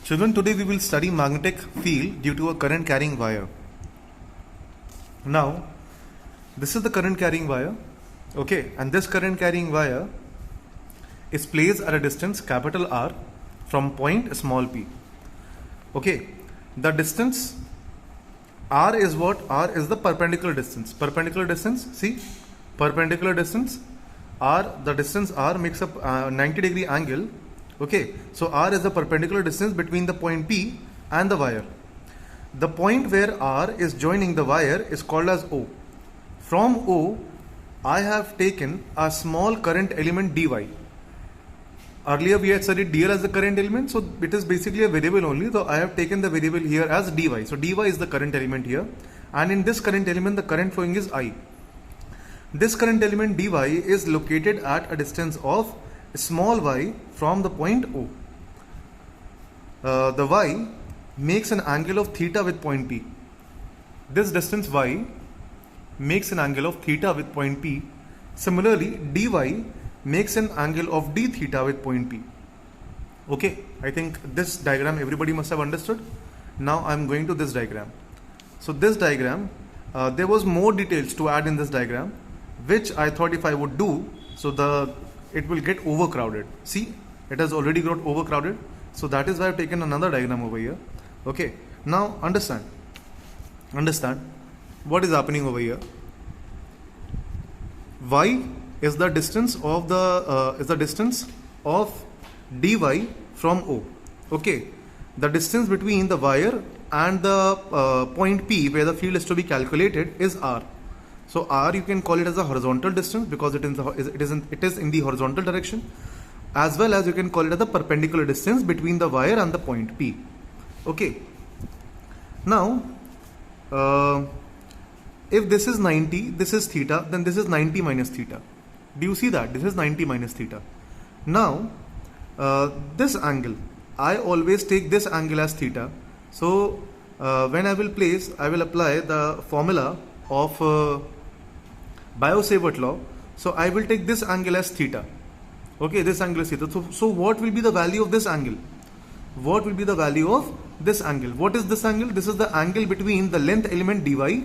Children, today we will study magnetic field due to a current carrying wire. Now, this is the current carrying wire, okay, and this current carrying wire is placed at a distance capital R from point small p. Okay, the distance R is what? R is the perpendicular distance. Perpendicular distance, see, perpendicular distance R, the distance R makes up 90-degree angle. Okay, so R is the perpendicular distance between the point P and the wire. The point where R is joining the wire is called as O. From O, I have taken a small current element dy. Earlier we had studied dl as the current element, so it is basically a variable only. So I have taken the variable here as dy. So dy is the current element here, and in this current element the current flowing is I. This current element dy is located at a distance of small y from the point O. The y makes an angle of theta with point P. This distance y makes an angle of theta with point P. Similarly, dy makes an angle of d theta with point P. Okay, I think this diagram everybody must have understood. Now I am going to this diagram. So this diagram, there was more details to add in this diagram, which I thought if I would do, so it will get overcrowded. See, it has already got overcrowded. So that is why I have taken another diagram over here. Okay, now understand what is happening over here. Y is the distance of dy from O. Okay, the distance between the wire and the point P where the field is to be calculated is R. So R, you can call it as a horizontal distance because it is in the horizontal direction, as well as you can call it as the perpendicular distance between the wire and the point P. Okay, now if this is 90, this is theta, then this is 90 minus theta. Do you see that? This is 90 minus theta. Now this angle, I always take this angle as theta. So when I will apply the formula of Biot-Savart law. So I will take this angle as theta. Okay, this angle is theta. So what will be the value of this angle? What will be the value of this angle? What is this angle? This is the angle between the length element dy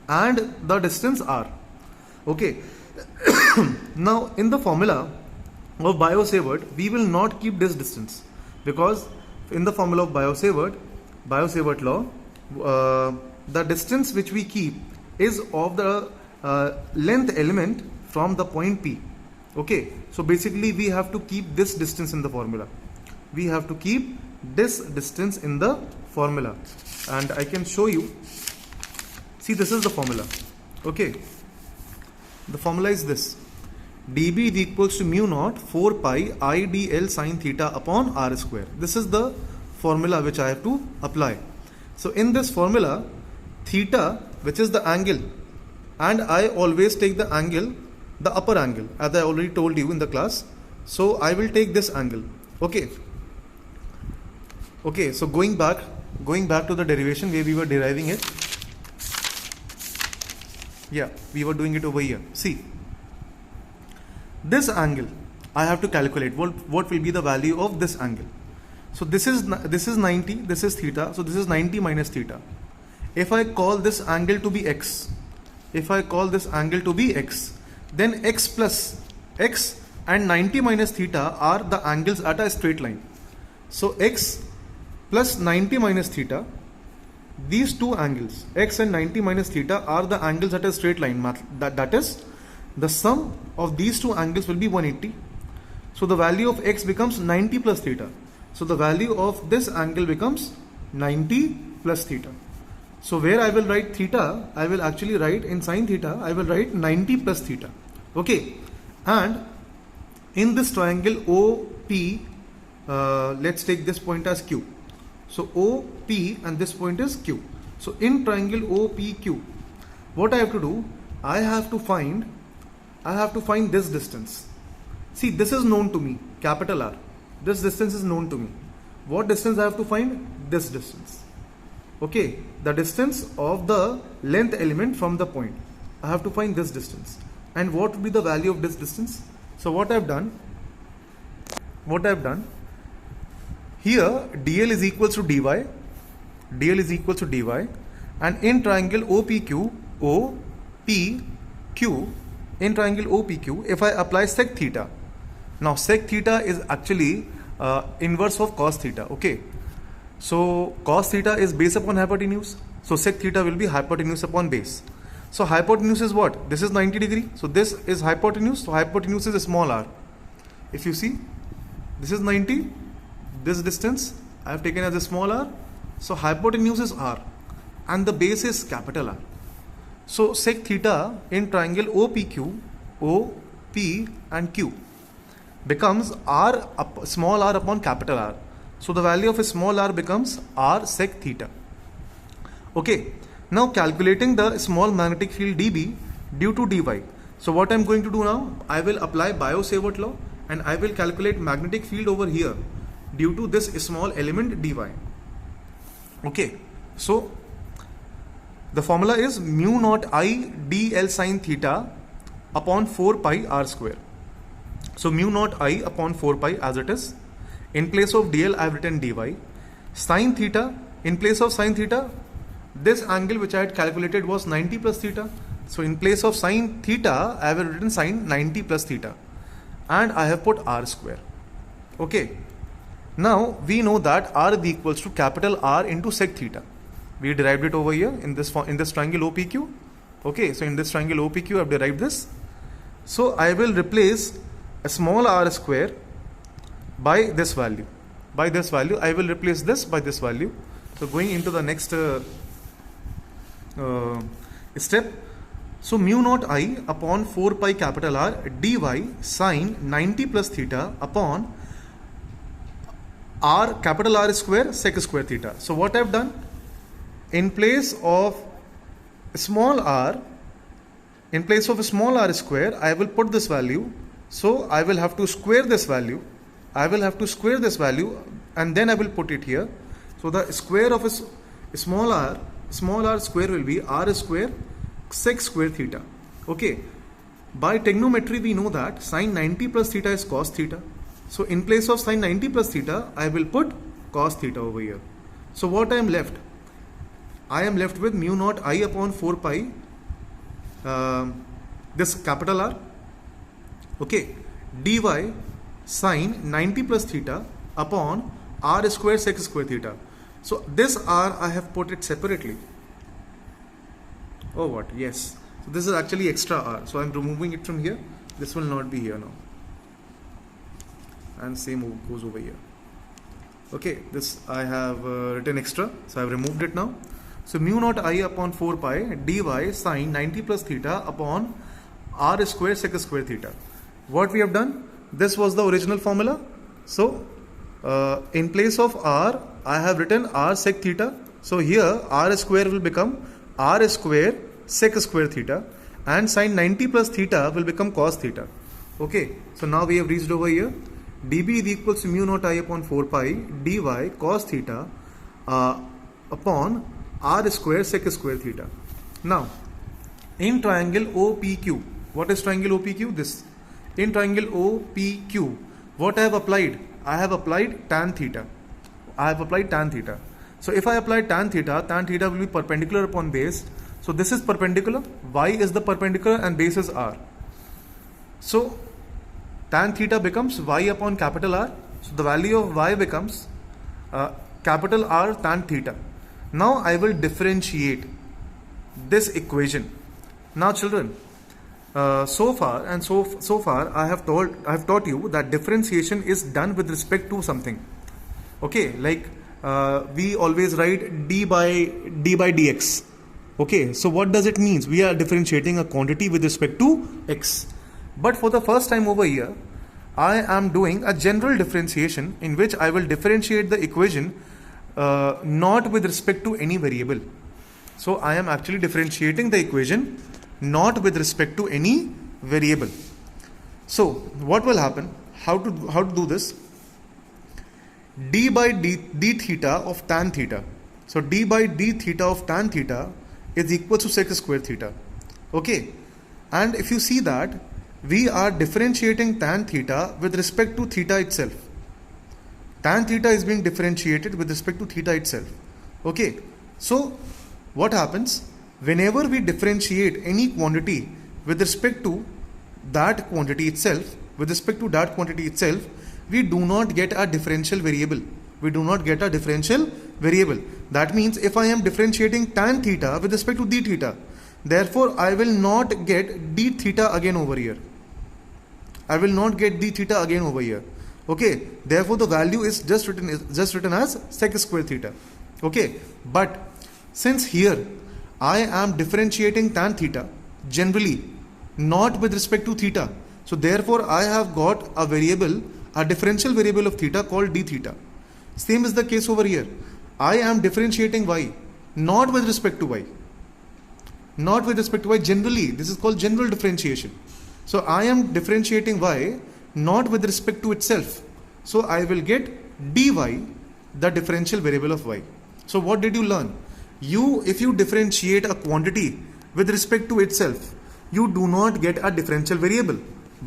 and the distance r. Okay. Now in the formula of Biot-Savart, we will not keep this distance, because in the formula of Biot-Savart law, the distance which we keep is of the length element from the point P. Okay, so basically we have to keep this distance in the formula. We have to keep this distance in the formula, and I can show you. See, this is the formula. Okay, the formula is this: dB is equals to mu naught 4 pi I dl sine theta upon r square. This is the formula which I have to apply. So in this formula, theta, which is the angle, and I always take the angle, the upper angle, as I already told you in the class. So I will take this angle. Okay. Okay, so going back to the derivation where we were deriving it. Yeah, we were doing it over here. See, this angle I have to calculate what will be the value of this angle. So this is 90, this is theta, so this is 90 minus theta. If I call this angle to be x, then x plus x and 90 minus theta are the angles at a straight line. So x plus 90 minus theta, these two angles, x and 90 minus theta, are the angles at a straight line. That is, the sum of these two angles will be 180. So the value of x becomes 90 plus theta. So the value of this angle becomes 90 plus theta. So where I will write theta, I will actually write in sine theta, I will write 90 plus theta. Okay, and in this triangle OP, let's take this point as Q. So OP and this point is Q. So in triangle OPQ, what I have to do, I have to find this distance. See, this is known to me, capital R. This distance is known to me. What distance I have to find? This distance. Okay, the distance of the length element from the point. I have to find this distance. And what would be the value of this distance? So what I have done, here dl is equals to dy, dl is equals to dy, and in triangle OPQ, in triangle OPQ, if I apply sec theta, now sec theta is actually inverse of cos theta. Okay, so cos theta is base upon hypotenuse, so sec theta will be hypotenuse upon base. So hypotenuse is what? This is 90 degree, so this is hypotenuse, so hypotenuse is a small r. If you see, this is 90, this distance I have taken as a small r, so hypotenuse is r and the base is capital R. So sec theta in triangle OPQ, O, P and Q becomes r small r upon capital R. So the value of a small r becomes r sec theta. Okay, now calculating the small magnetic field dB due to dy. So what I am going to do now, I will apply Biot-Savart law and I will calculate magnetic field over here due to this small element dy. Okay, so the formula is mu naught I dl sin theta upon 4 pi r square. So mu naught I upon 4 pi as it is. In place of dl I have written dy. Sin theta, in place of sin theta, this angle which I had calculated was 90 plus theta. So in place of sin theta I have written sin 90 plus theta and I have put r square. Okay, now we know that r is equals to capital R into sec theta. We derived it over here in this triangle OPQ. Okay, so in this triangle OPQ I have derived this. So I will replace a small r square by this value. By this value I will replace this by this value. So going into the next step. So mu naught I upon 4 pi capital R dy sin 90 plus theta upon r capital R square sec square theta. So what I have done, in place of small r, in place of a small r square, I will put this value. So I will have to square this value. I will have to square this value and then I will put it here. So the square of a small r square will be r square sec square theta. Okay, by trigonometry we know that sin 90 plus theta is cos theta. So in place of sin 90 plus theta, I will put cos theta over here. So what I am left? I am left with mu naught I upon 4 pi, this capital R, okay, dy sin 90 plus theta upon r square sec square theta. So this r I have put it separately. Oh what? Yes. So this is actually extra r. So I am removing it from here. This will not be here now. And same goes over here. Okay, this I have written extra. So I have removed it now. So mu naught I upon 4 pi dy sin 90 plus theta upon r square sec square theta. What we have done? This was the original formula. So in place of r, I have written r sec theta. So here r square will become r square sec square theta and sin 90 plus theta will become cos theta. Okay, so now we have reached over here. dB is equals to mu naught I upon 4 pi dy cos theta upon r square sec square theta. Now in triangle OPQ, what is triangle OPQ? This. In triangle OPQ, what I have applied? I have applied tan theta. I have applied tan theta. So if I apply tan theta will be perpendicular upon base. So this is perpendicular, y is the perpendicular and base is r. So tan theta becomes y upon capital R. So the value of y becomes capital R tan theta. Now I will differentiate this equation. Now children, so far I have taught you that differentiation is done with respect to something. Okay, like we always write d by dx. Okay, so what does it mean? We are differentiating a quantity with respect to x. But for the first time over here, I am doing a general differentiation in which I will differentiate the equation not with respect to any variable. So I am actually differentiating the equation not with respect to any variable. So what will happen? How to do this? D by d theta of tan theta. So d by d theta of tan theta is equal to sec square theta. Okay, and if you see that we are differentiating tan theta with respect to theta itself. tan theta is being differentiated with respect to theta itself. Okay, so what happens whenever we differentiate any quantity with respect to that quantity itself, we do not get a differential variable. That means if I am differentiating tan theta with respect to d theta, therefore I will not get d theta again over here. Okay, therefore the value is just written as sec square theta. Okay, but since here I am differentiating tan theta generally, not with respect to theta, so therefore I have got a differential variable of theta called d theta. Same is the case over here. I am differentiating y not with respect to y. Generally, this is called general differentiation. So I am differentiating y not with respect to itself. So I will get dy, the differential variable of y. So what did you learn? If you differentiate a quantity with respect to itself, you do not get a differential variable.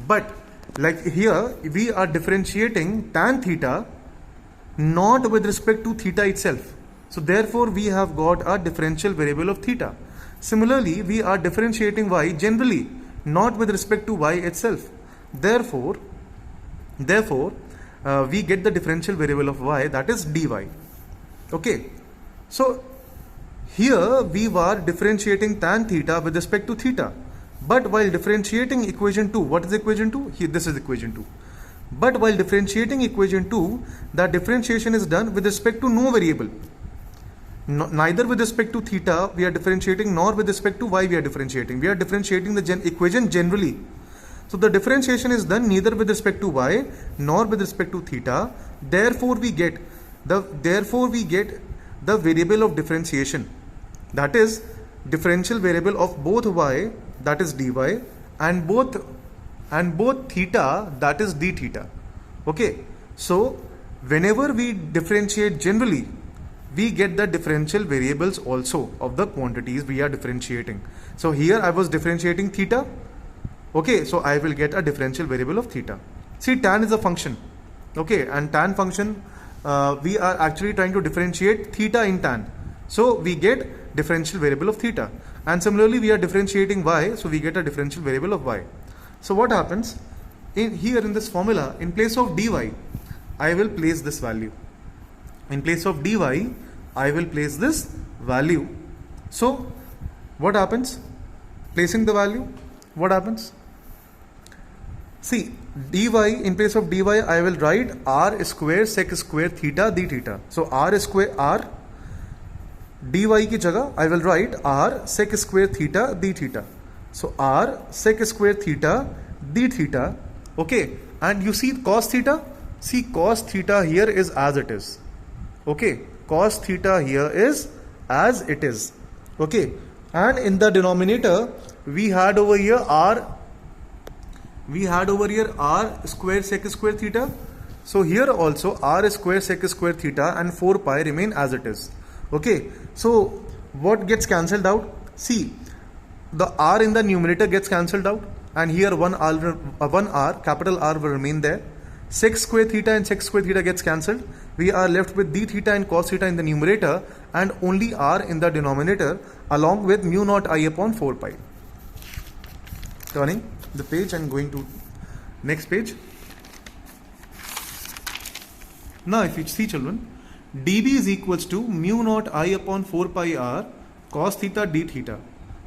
But like here, we are differentiating tan theta not with respect to theta itself. So therefore we have got a differential variable of theta. Similarly, we are differentiating y generally, not with respect to y itself. Therefore, we get the differential variable of y, that is dy. Okay, so here we were differentiating tan theta with respect to theta. But while differentiating equation 2, what is equation 2? Here, this is equation 2. But while differentiating equation 2, the differentiation is done with respect to no variable. Neither with respect to theta we are differentiating, nor with respect to y we are differentiating. We are differentiating the equation generally. So the differentiation is done neither with respect to y nor with respect to theta. Therefore we get the variable of differentiation, that is differential variable of both y, that is dy, and both theta, that is d theta. Okay, so whenever we differentiate generally, we get the differential variables also of the quantities we are differentiating. So here I was differentiating theta. Okay, so I will get a differential variable of theta. See, tan is a function. Okay, and tan function, we are actually trying to differentiate theta in tan. So we get differential variable of theta. And similarly, we are differentiating y, so we get a differential variable of y. So what happens here in this formula, in place of dy, I will place this value. In place of dy, I will place this value. So what happens? Placing the value, what happens? See, dy, in place of dy, I will write r square sec square theta d theta. So r square r, dy की जगह I will write r sec square theta d theta. So r sec square theta d theta. Okay, and you see cos theta. See, cos theta here is as it is. Okay, cos theta here is as it is. Okay, and in the denominator we had over here r square sec square theta. So here also r square sec square theta and 4 pi remain as it is. Okay, so what gets cancelled out? See, the r in the numerator gets cancelled out, and here one r, capital R will remain there. Sec square theta and sec square theta gets cancelled. We are left with d theta and cos theta in the numerator and only r in the denominator, along with mu naught I upon 4 pi. Turning the page and going to next page. Now if you see, children, dB is equals to mu naught I upon 4 pi r cos theta d theta.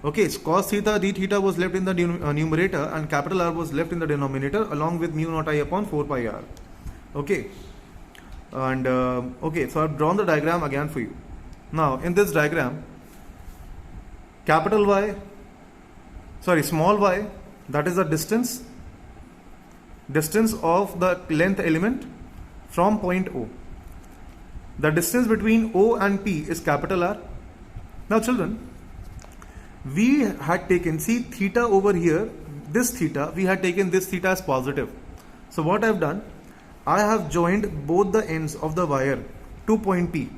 Okay, so cos theta d theta was left in the numerator and capital R was left in the denominator, along with mu naught I upon 4 pi r. Okay, and okay, so I've drawn the diagram again for you. Now in this diagram, small y, that is the distance of the length element from point O. The distance between O and P is capital R. Now children, we had taken, see, theta over here, this theta, we had taken this theta as positive. So what I have done, I have joined both the ends of the wire to point P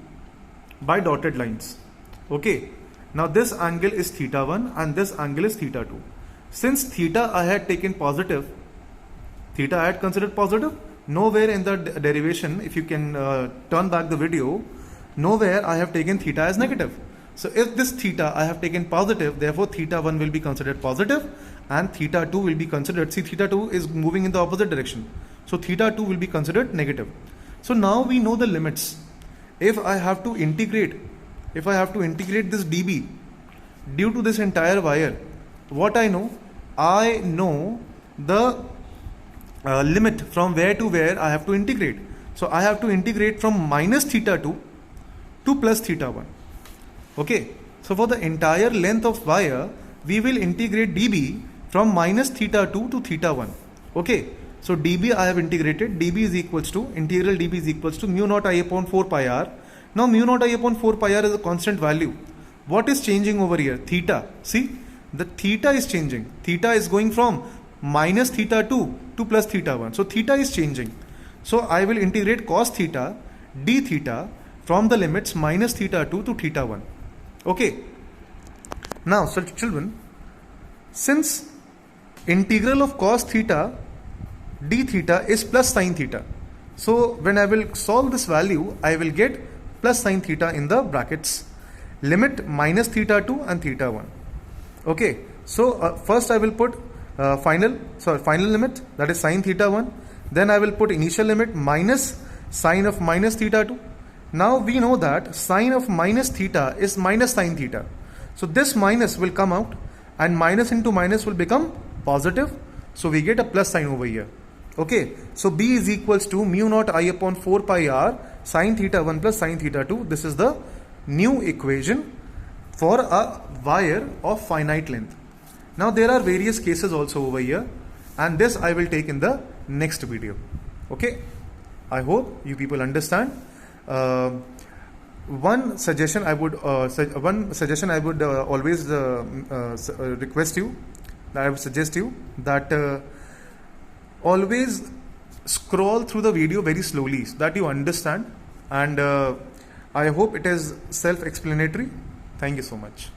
by dotted lines. Okay, now this angle is theta 1 and this angle is theta 2. Since theta I had taken positive, theta I had considered positive, nowhere in the derivation, if you can turn back the video, nowhere I have taken theta as negative. So if this theta I have taken positive, therefore theta 1 will be considered positive and theta 2 will be considered, see theta 2 is moving in the opposite direction. So theta 2 will be considered negative. So now we know the limits. If I have to integrate this dB due to this entire wire, what I know the limit from where to where I have to integrate. So I have to integrate from minus theta 2 to plus theta 1. Okay, so for the entire length of wire, we will integrate dB from minus theta 2 to theta 1. Okay, so dB I have integrated, dB is equals to, integral dB is equals to mu naught I upon 4 pi r. Now mu naught I upon 4 pi r is a constant value. What is changing over here? Theta. See, the theta is changing. Theta is going from minus theta 2 to plus theta 1. So theta is changing. So I will integrate cos theta d theta from the limits minus theta 2 to theta 1. Okay. Now, so children, since integral of cos theta d theta is plus sin theta, so when I will solve this value, I will get plus sin theta in the brackets, limit minus theta 2 and theta 1. Okay, so first I will put final limit, that is sin theta 1. Then I will put initial limit minus sine of minus theta 2. Now we know that sine of minus theta is minus sin theta. So this minus will come out and minus into minus will become positive. So we get a plus sign over here. Okay, so B is equals to mu naught I upon 4 pi r sin theta 1 plus sin theta 2. This is the new equation for a wire of finite length. Now there are various cases also over here, and this I will take in the next video. Okay, I hope you people understand. One suggestion I would always request you, that I would suggest you that always scroll through the video very slowly so that you understand, and I hope it is self-explanatory. Thank you so much.